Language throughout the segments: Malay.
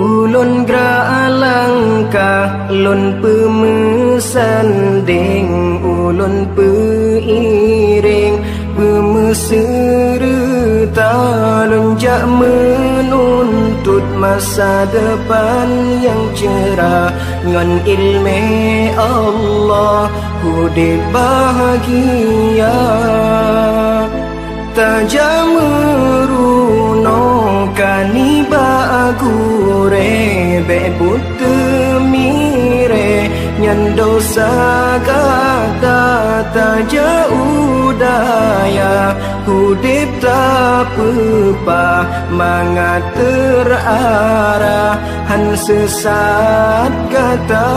Ulun gra langkah lun pemesanding, ulun peiring pemeserta, lun jak menuntut masa depan yang cerah. Ngan ilmu Allah hudib bahagia, tajam meruno kaniba agure bebut temire nyan dosa kata taja udaya hudib tak pepa mangat terarah han sesat kata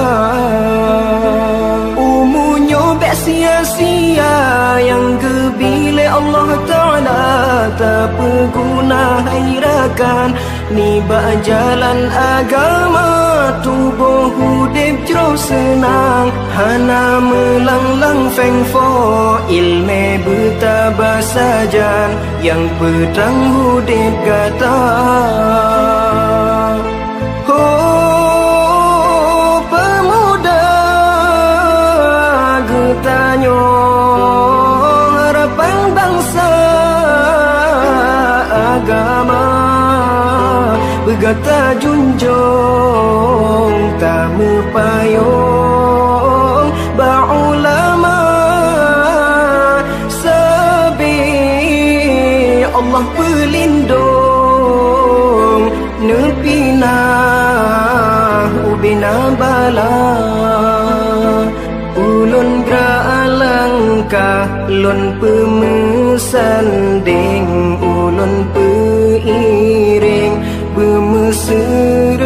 umunyo bek sia-sia yang gebile Allah Ta'ala tak berguna hairakan niba jalan agama tubuh hudib jauh senang hana melanglang fengfo ilme bertabah sajan yang pedang hudib kata oh pemuda getanyo harapan bangsa agama bergata junjung tamu payung ba'ulama sabi Allah pelindung nepina ubina bala ulun gra langkah lun pemesanding, ulun peiring pemeserta,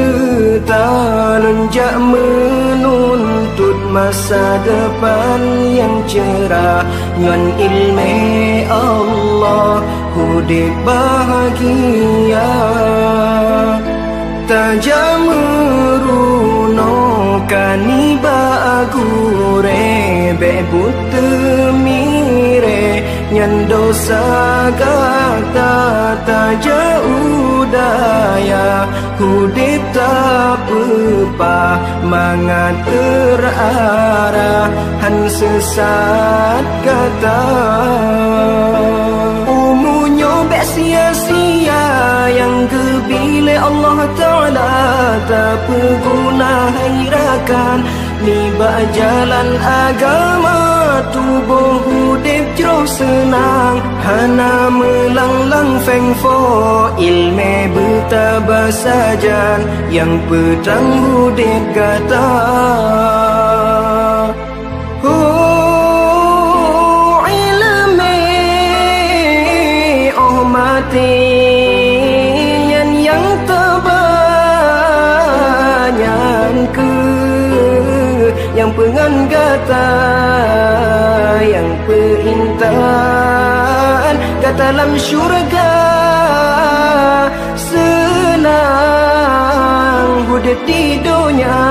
lun jak menuntut masa depan yang cerah. Ngan ilmu Allah hudib bahagia, tajam meruno kaniba agure bebut temire nyan dosa kata taja udaya hudib tak pepa mangat terarah han sesat kata umunyo bek sia-sia yang gebile Allah Ta'ala tak berguna hairakan niba jalan agama tubuh hudib jauh senang hana melanglang fengfo ilme bertabah sajan yang pedang hudib kata oh ilme oh mati yang terbanyak ke yang pengan kata yang perintan kata dalam syurga senang hudib di dunia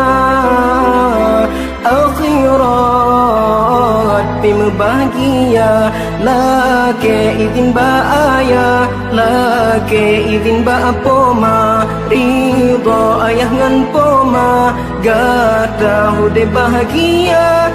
akhirat bima bahagia lake izin baaya lake izin ba poma ridha ayah ngan poma gata hudib bahagia